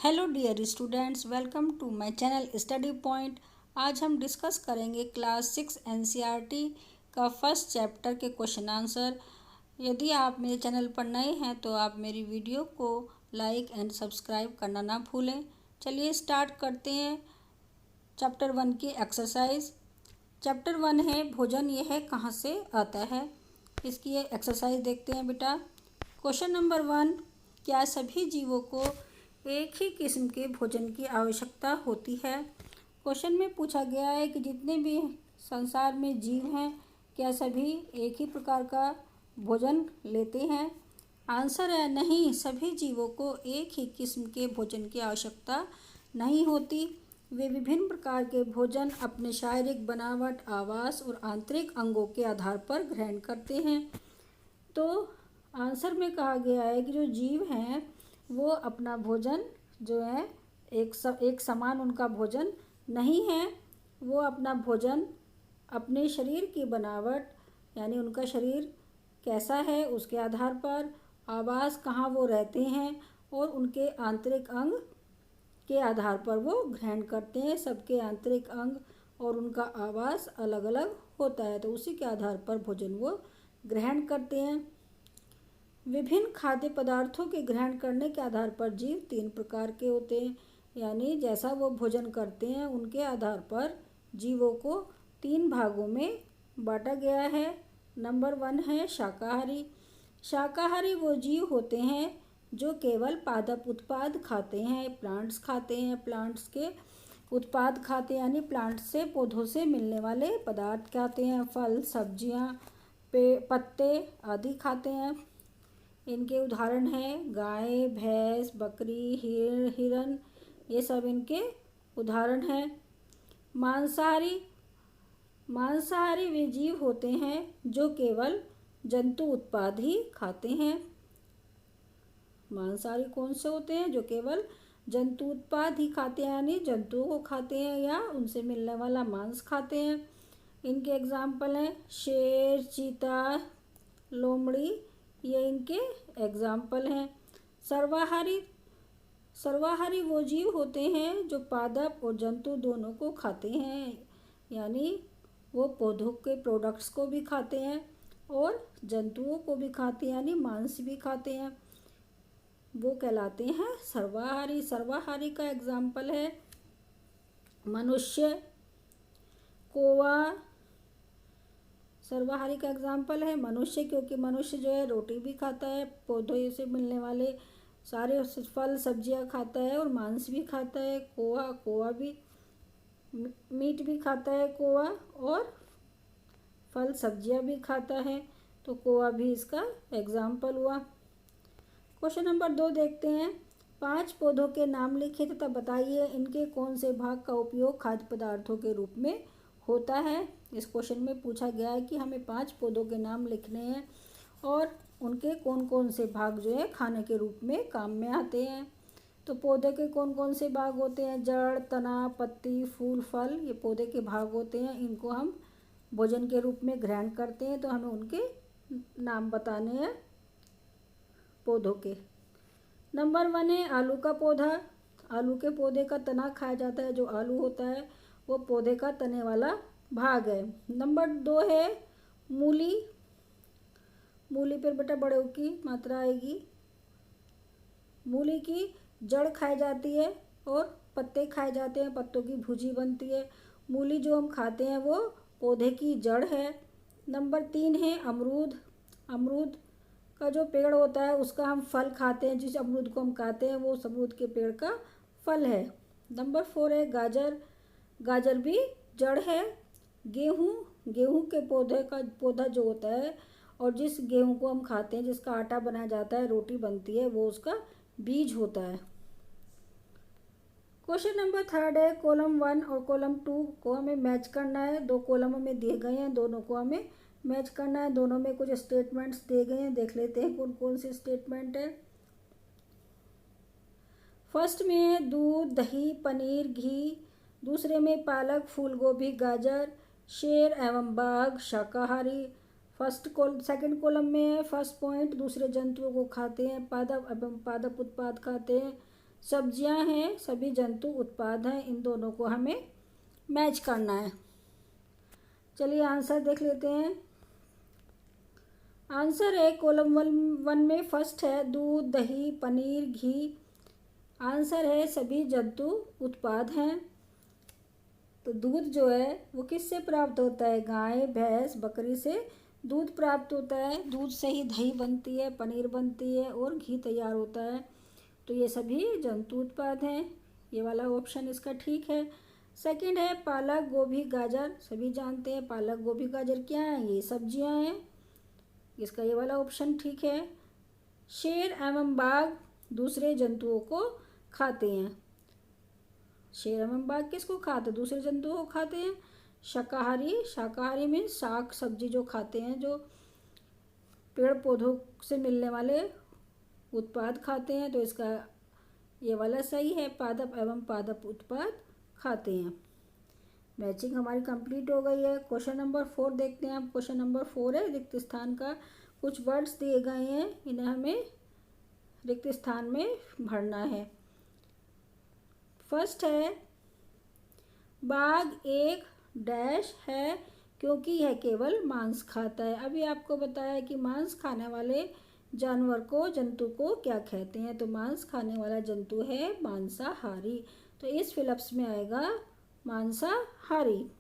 Hello dear students, welcome to my channel study point. आज हम discuss करेंगे class 6 NCERT का फर्स्ट चैप्टर के क्वेश्चन आंसर। यदि आप मेरे चैनल पर नए हैं तो आप मेरी वीडियो को लाइक एंड सब्सक्राइब करना ना भूलें। चलिए स्टार्ट करते हैं चैप्टर 1 की एक्सरसाइज। चैप्टर 1 है भोजन यह कहाँ से आता है। इसकी ये एक्सरसाइज देखते हैं बेटा। क्वेश्चन नंबर 1, क्या सभी जीवों को एक ही किस्म के भोजन की आवश्यकता होती है। क्वेश्चन में पूछा गया है कि जितने भी संसार में जीव हैं क्या सभी एक ही प्रकार का भोजन लेते हैं। आंसर है नहीं, सभी जीवों को एक ही किस्म के भोजन की आवश्यकता नहीं होती। वे विभिन्न प्रकार के भोजन अपने शारीरिक बनावट, आवास और आंतरिक अंगों के आधार पर ग्रहण करते हैं। तो आंसर में कहा गया है कि जो जीव हैं वो अपना भोजन जो है एक समान उनका भोजन नहीं है। वो अपना भोजन अपने शरीर की बनावट यानी उनका शरीर कैसा है उसके आधार पर, आवास कहाँ वो रहते हैं और उनके आंतरिक अंग के आधार पर वो ग्रहण करते हैं। सबके आंतरिक अंग और उनका आवास अलग अलग होता है, तो उसी के आधार पर भोजन वो ग्रहण करते हैं। विभिन्न खाद्य पदार्थों के ग्रहण करने के आधार पर जीव 3 प्रकार के होते हैं, यानी जैसा वो भोजन करते हैं उनके आधार पर जीवों को 3 भागों में बांटा गया है। नंबर 1 है शाकाहारी। शाकाहारी वो जीव होते हैं जो केवल पादप उत्पाद खाते हैं, प्लांट्स खाते हैं, प्लांट्स के उत्पाद खाते हैं, यानी प्लांट से पौधों से मिलने वाले पदार्थ खाते हैं, फल सब्जियां पत्ते आदि खाते हैं। इनके उदाहरण हैं गाय, भैंस, बकरी, हिरन, ये सब इनके उदाहरण हैं। मांसाहारी मांसाहारी वे जीव होते हैं जो केवल जंतु उत्पाद ही खाते हैं। मांसाहारी कौन से होते हैं? जो केवल जंतु उत्पाद ही खाते हैं, यानी जंतुओं को खाते हैं या उनसे मिलने वाला मांस खाते हैं। इनके एग्जाम्पल हैं शेर, चीता, लोमड़ी, ये इनके एग्जाम्पल हैं। सर्वाहारी वो जीव होते हैं जो पादप और जंतु दोनों को खाते हैं, यानी वो पौधों के प्रोडक्ट्स को भी खाते हैं और जंतुओं को भी खाते हैं, यानी मांस भी खाते हैं। वो कहलाते हैं सर्वाहारी। सर्वाहारी का एग्जाम्पल है मनुष्य, कौवा। सर्वाहारी का एग्जाम्पल है मनुष्य, क्योंकि मनुष्य जो है रोटी भी खाता है, पौधों से मिलने वाले सारे फल सब्जियां खाता है और मांस भी खाता है। कौवा भी मीट भी खाता है कौवा, और फल सब्जियां भी खाता है, तो कौवा भी इसका एग्जाम्पल हुआ। क्वेश्चन नंबर 2 देखते हैं। 5 पौधों के नाम लिखिए तथा बताइए इनके कौन से भाग का उपयोग खाद्य पदार्थों के रूप में होता है। इस क्वेश्चन में पूछा गया है कि हमें 5 पौधों के नाम लिखने हैं और उनके कौन कौन से भाग जो है खाने के रूप में काम में आते हैं। तो पौधे के कौन कौन से भाग होते हैं? जड़, तना, पत्ती, फूल, फल, ये पौधे के भाग होते हैं। इनको हम भोजन के रूप में ग्रहण करते हैं, तो हमें उनके नाम बताने हैं पौधों के। नंबर 1 है आलू का पौधा। आलू के पौधे का तना खाया जाता है। जो आलू होता है वो पौधे का तने वाला भाग है। नंबर 2 है मूली। मूली पर बेटा बड़े ऊ की मात्रा आएगी। मूली की जड़ खाई जाती है और पत्ते खाए जाते हैं, पत्तों की भुजी बनती है। मूली जो हम खाते हैं वो पौधे की जड़ है। नंबर 3 है अमरूद। अमरूद का जो पेड़ होता है उसका हम फल खाते हैं, जिस अमरूद को हम खाते हैं वो उस अमरूद के पेड़ का फल है। नंबर 4 है गाजर। गाजर भी जड़ है। गेहूँ के पौधा जो होता है और जिस गेहूँ को हम खाते हैं, जिसका आटा बनाया जाता है, रोटी बनती है, वो उसका बीज होता है। क्वेश्चन नंबर 3 है कॉलम 1 और कॉलम 2 को हमें मैच करना है। 2 कॉलम हमें दिए गए हैं, दोनों को हमें मैच करना है। दोनों में कुछ स्टेटमेंट्स दिए गए हैं, देख लेते हैं कौन कौन से स्टेटमेंट है। फर्स्ट में है दूध, दही, पनीर, घी। दूसरे में पालक, फूल गोभी, गाजर, शेर एवं बाघ शाकाहारी। सेकंड कॉलम में है फर्स्ट पॉइंट दूसरे जंतुओं को खाते हैं, पादप एवं पादप उत्पाद खाते हैं। सब्जियां हैं, सभी जंतु उत्पाद हैं। इन दोनों को हमें मैच करना है। चलिए आंसर देख लेते हैं। आंसर है कॉलम 1 में फर्स्ट है दूध, दही, पनीर, घी। आंसर है सभी जंतु उत्पाद हैं। तो दूध जो है वो किससे प्राप्त होता है? गाय, भैंस, बकरी से दूध प्राप्त होता है। दूध से ही दही बनती है, पनीर बनती है और घी तैयार होता है। तो ये सभी जंतु उत्पाद हैं। ये वाला ऑप्शन इसका ठीक है। सेकंड है पालक, गोभी, गाजर। सभी जानते हैं पालक, गोभी, गाजर क्या है? ये सब्जियां हैं। इसका ये वाला ऑप्शन ठीक है। शेर एवं बाघ दूसरे जंतुओं को खाते हैं। शेर एवं बाघ किसको खाते हैं? दूसरे जंतुओं को खाते हैं। शाकाहारी, शाकाहारी में साग सब्जी जो खाते हैं, जो पेड़ पौधों से मिलने वाले उत्पाद खाते हैं। तो इसका ये वाला सही है, पादप एवं पादप उत्पाद खाते हैं। मैचिंग हमारी कंप्लीट हो गई है। क्वेश्चन नंबर 4 देखते हैं। अब क्वेश्चन नंबर 4 है रिक्त स्थान का। कुछ वर्ड्स दिए गए हैं, इन्हें हमें रिक्त स्थान में भरना है। फर्स्ट है बाघ एक डैश है क्योंकि यह केवल मांस खाता है। अभी आपको बताया कि मांस खाने वाले जानवर को, जंतु को क्या कहते हैं? तो मांस खाने वाला जंतु है मांसाहारी। तो इस फिलप्स में आएगा मांसाहारी।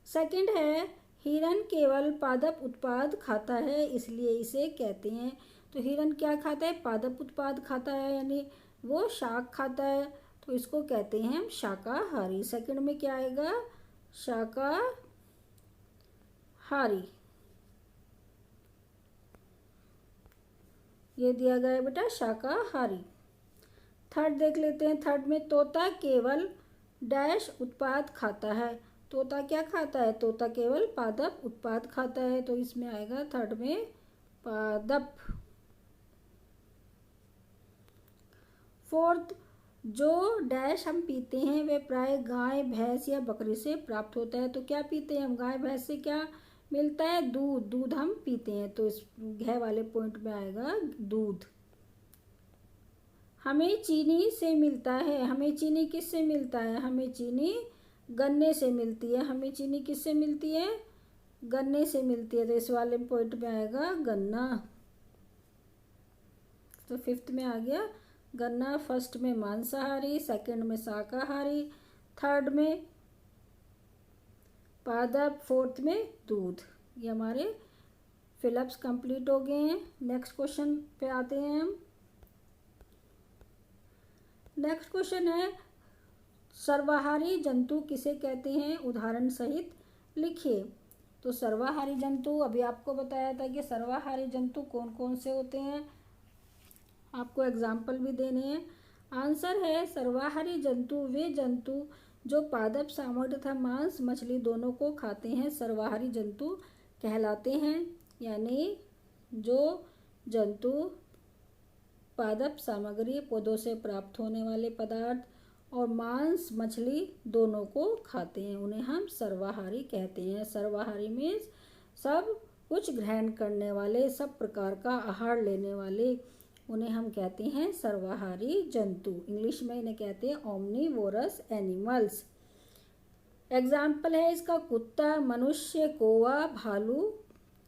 सेकंड है हिरन केवल पादप उत्पाद खाता है इसलिए इसे कहते हैं। तो हिरन क्या खाता है? पादप उत्पाद खाता है, यानी वो शाक खाता है। तो इसको कहते हैं हम शाकाहारी। सेकंड में क्या आएगा? शाकाहारी। ये दिया गया है बेटा शाकाहारी। थर्ड देख लेते हैं। थर्ड में तोता केवल डैश उत्पाद खाता है। तोता क्या खाता है? तोता केवल पादप उत्पाद खाता है। तो इसमें आएगा थर्ड में पादप। फोर्थ, जो डैश हम पीते हैं वे प्राय गाय, भैंस या बकरी से प्राप्त होता है। तो क्या पीते हैं हम? गाय, भैंस से क्या मिलता है? दूध। दूध हम पीते हैं। तो इस घ वाले पॉइंट में आएगा दूध। हमें चीनी से मिलता है। हमें चीनी किससे मिलता है? हमें चीनी गन्ने से मिलती है। हमें चीनी किससे मिलती है? गन्ने से मिलती है। तो इस वाले पॉइंट में आएगा गन्ना। तो फिफ्थ में आ गया गन्ना। फर्स्ट में मांसाहारी, सेकंड में शाकाहारी, थर्ड में पादप, फोर्थ में दूध। ये हमारे फिलअप्स कंप्लीट हो गए हैं। नेक्स्ट क्वेश्चन पे आते हैं हम। नेक्स्ट क्वेश्चन है सर्वाहारी जंतु किसे कहते हैं? उदाहरण सहित लिखिए। तो सर्वाहारी जंतु अभी आपको बताया था कि सर्वाहारी जंतु कौन कौन से होते हैं। आपको एग्जाम्पल भी देने हैं। आंसर है सर्वाहारी जंतु वे जंतु जो पादप सामग्री तथा मांस, मछली दोनों को खाते हैं सर्वाहारी जंतु कहलाते हैं। यानी जो जंतु पादप सामग्री, पौधों से प्राप्त होने वाले पदार्थ और मांस, मछली दोनों को खाते हैं, उन्हें हम सर्वाहारी कहते हैं। सर्वाहारी मीन्स सब कुछ ग्रहण करने वाले, सब प्रकार का आहार लेने वाले, उन्हें हम कहते हैं सर्वाहारी जंतु। इंग्लिश में इन्हें कहते हैं ओमनीवोरस एनिमल्स। एग्जाम्पल है इसका कुत्ता, मनुष्य, कौवा, भालू।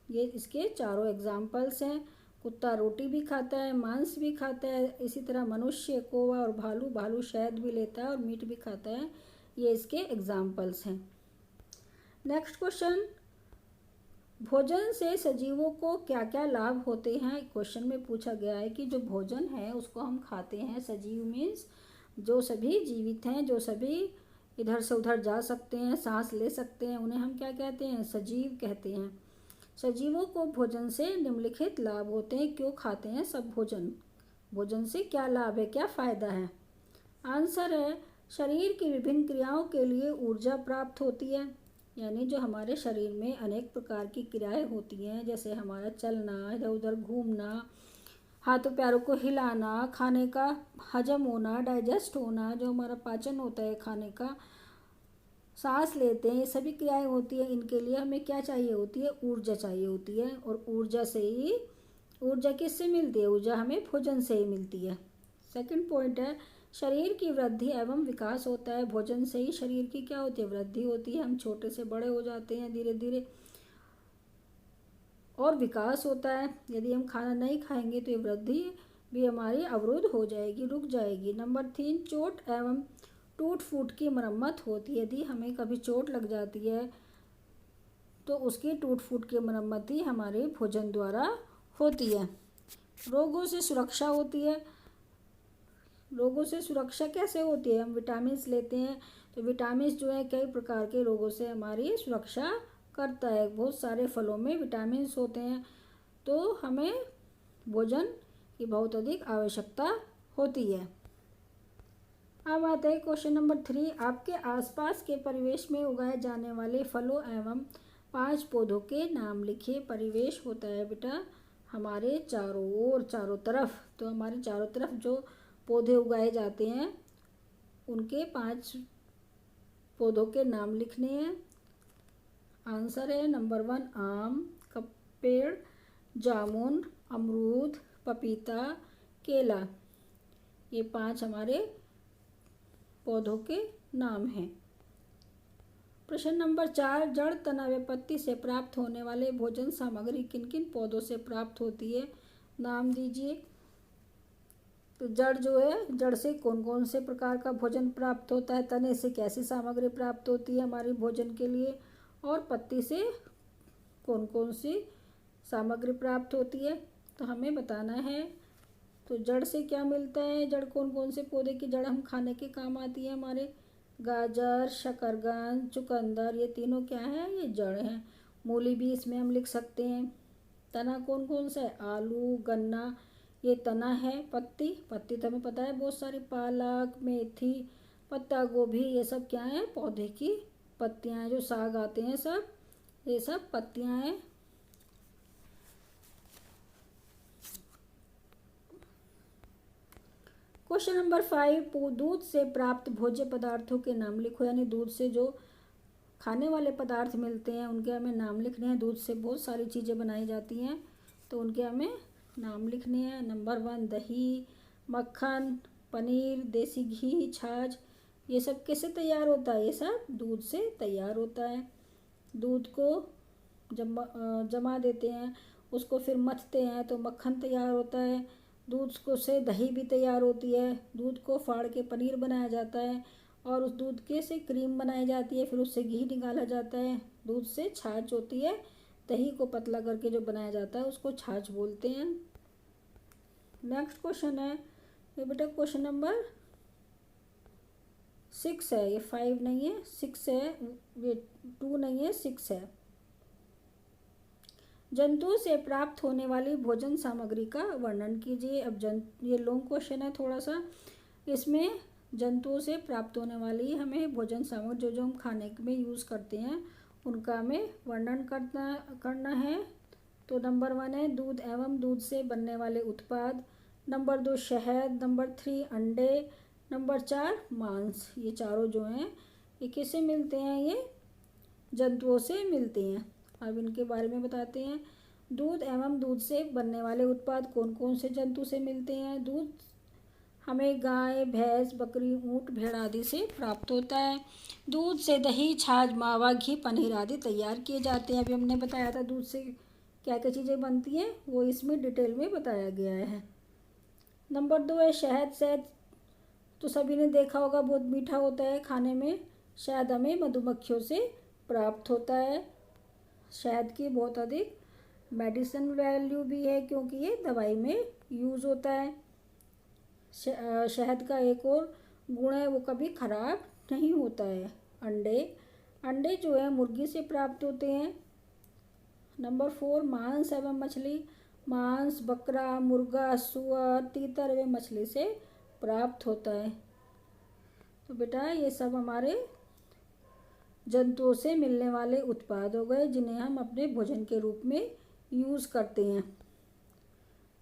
ये इसके चारों एग्जाम्पल्स हैं। कुत्ता रोटी भी खाता है, मांस भी खाता है। इसी तरह मनुष्य, कौवा और भालू, भालू शहद भी लेता है और मीट भी खाता है। ये इसके एग्जाम्पल्स हैं। नेक्स्ट क्वेश्चन, भोजन से सजीवों को क्या क्या लाभ होते हैं? क्वेश्चन में पूछा गया है कि जो भोजन है उसको हम खाते हैं, सजीव मीन्स जो सभी जीवित हैं, जो सभी इधर से उधर जा सकते हैं, सांस ले सकते हैं, उन्हें हम क्या कहते हैं? सजीव कहते हैं। सजीवों को भोजन से निम्नलिखित लाभ होते हैं। क्यों खाते हैं सब भोजन? भोजन से क्या लाभ है, क्या फ़ायदा है? आंसर है शरीर की विभिन्न क्रियाओं के लिए ऊर्जा प्राप्त होती है। यानी जो हमारे शरीर में अनेक प्रकार की क्रियाएं होती हैं, जैसे हमारा चलना, इधर उधर घूमना, हाथों पैरों को हिलाना, खाने का हजम होना, डाइजेस्ट होना, जो हमारा पाचन होता है खाने का, सांस लेते हैं, ये सभी क्रियाएं होती हैं। इनके लिए हमें क्या चाहिए होती है? ऊर्जा चाहिए होती है। और ऊर्जा से ही, ऊर्जा किससे मिलती है? ऊर्जा हमें भोजन से ही मिलती है। सेकंड पॉइंट है शरीर की वृद्धि एवं विकास होता है। भोजन से ही शरीर की क्या होती है, वृद्धि होती है। हम छोटे से बड़े हो जाते हैं धीरे धीरे, और विकास होता है। यदि हम खाना नहीं खाएंगे तो ये वृद्धि भी हमारी अवरुद्ध हो जाएगी, रुक जाएगी। नंबर 3, चोट एवं टूट फूट की मरम्मत होती है। यदि हमें कभी चोट लग जाती है तो उसकी टूट फूट की मरम्मत ही हमारे भोजन द्वारा होती है। रोगों से सुरक्षा होती है। रोगों से सुरक्षा कैसे होती है, हम विटामिन लेते हैं तो विटामिन जो है कई प्रकार के रोगों से हमारी सुरक्षा करता है। बहुत सारे फलों में विटामिन होते हैं, तो हमें भोजन की बहुत अधिक आवश्यकता होती है। अब आते हैं क्वेश्चन नंबर 3, आपके आसपास के परिवेश में उगाए जाने वाले फलों एवं 5 पौधों के नाम लिखिए। परिवेश होता है बेटा हमारे चारों ओर, चारों तरफ। तो हमारे चारों तरफ जो पौधे उगाए जाते हैं उनके 5 पौधों के नाम लिखने हैं। आंसर है नंबर 1, आम का पेड़, जामुन, अमरूद, पपीता, केला। ये 5 हमारे पौधों के नाम हैं। प्रश्न नंबर 4, जड़ तना व पत्ती से प्राप्त होने वाले भोजन सामग्री किन किन पौधों से प्राप्त होती है, नाम दीजिए। तो जड़ जो है, जड़ से कौन कौन से प्रकार का भोजन प्राप्त होता है, तने से कैसी सामग्री प्राप्त होती है हमारी भोजन के लिए, और पत्ती से कौन कौन सी सामग्री प्राप्त होती है, तो हमें बताना है। तो जड़ से क्या मिलता है, जड़ कौन कौन से पौधे की जड़ हम खाने के काम आती है हमारे, गाजर, शकरकंद, चुकंदर, ये तीनों क्या है, ये जड़ हैं। मूली भी इसमें हम लिख सकते हैं। तना कौन कौन सा है, आलू, गन्ना, ये तना है। पत्ती, पत्ती तो हमें पता है बहुत सारी, पालक, मेथी, पत्ता गोभी, ये सब क्या है, पौधे की पत्तियां हैं। जो साग आते हैं सब, ये सब पत्तियां हैं। क्वेश्चन नंबर 5, दूध से प्राप्त भोज्य पदार्थों के नाम लिखो। यानी दूध से जो खाने वाले पदार्थ मिलते हैं उनके हमें नाम लिखने हैं। दूध से बहुत सारी चीज़ें बनाई जाती हैं तो उनके हमें नाम लिखने हैं। नंबर 1, दही, मक्खन, पनीर, देसी घी, छाछ, ये सब कैसे तैयार होता है, ये सब दूध से तैयार होता है। दूध को जमा देते हैं, उसको फिर मथते हैं तो मक्खन तैयार होता है। दूध को से दही भी तैयार होती है। दूध को फाड़ के पनीर बनाया जाता है और उस दूध के से क्रीम बनाई जाती है, फिर उससे घी निकाला जाता है। दूध से छाछ होती है। दही को पतला करके जो बनाया जाता है उसको छाछ बोलते हैं। नेक्स्ट क्वेश्चन है ये बेटा, क्वेश्चन नंबर 6 है। ये 5 नहीं है, 6 है, ये 2 नहीं है, 6 है। जंतुओं से प्राप्त होने वाली भोजन सामग्री का वर्णन कीजिए। अब ये लॉन्ग क्वेश्चन है थोड़ा सा। इसमें जंतुओं से प्राप्त होने वाली हमें भोजन सामग्री जो हम खाने में यूज़ करते हैं उनका हमें वर्णन करना है। तो नंबर 1 है दूध एवं दूध से बनने वाले उत्पाद। नंबर 2 शहद। नंबर 3 अंडे। नंबर 4 मांस। ये चारों जो हैं ये किससे मिलते हैं, ये जंतुओं से मिलते हैं। अब इनके बारे में बताते हैं। दूध एवं दूध से बनने वाले उत्पाद कौन कौन से जंतु से मिलते हैं। दूध हमें गाय, भैंस, बकरी, ऊँट, भेड़ आदि से प्राप्त होता है। दूध से दही, छाछ, मावा, घी, पनीर आदि तैयार किए जाते हैं। अभी हमने बताया था दूध से क्या क्या चीज़ें बनती हैं, वो इसमें डिटेल में बताया गया है। नंबर 2 है शहद। शहद तो सभी ने देखा होगा, बहुत मीठा होता है खाने में। शहद हमें मधुमक्खियों से प्राप्त होता है। शहद की बहुत अधिक मेडिसिन वैल्यू भी है क्योंकि ये दवाई में यूज़ होता है। शहद का एक और गुण है, वो कभी ख़राब नहीं होता है। अंडे। अंडे जो है मुर्गी से प्राप्त होते हैं। नंबर 4 मांस एवं मछली। मांस बकरा, मुर्गा, सुअर, तीतर एवं मछली से प्राप्त होता है। तो बेटा ये सब हमारे जंतुओं से मिलने वाले उत्पाद हो गए जिन्हें हम अपने भोजन के रूप में यूज़ करते हैं।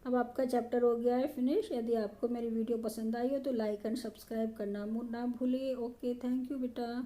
अब आपका चैप्टर हो गया है फिनिश। यदि आपको मेरी वीडियो पसंद आई हो तो लाइक एंड सब्सक्राइब करना ना भूलिए। ओके, थैंक यू बेटा।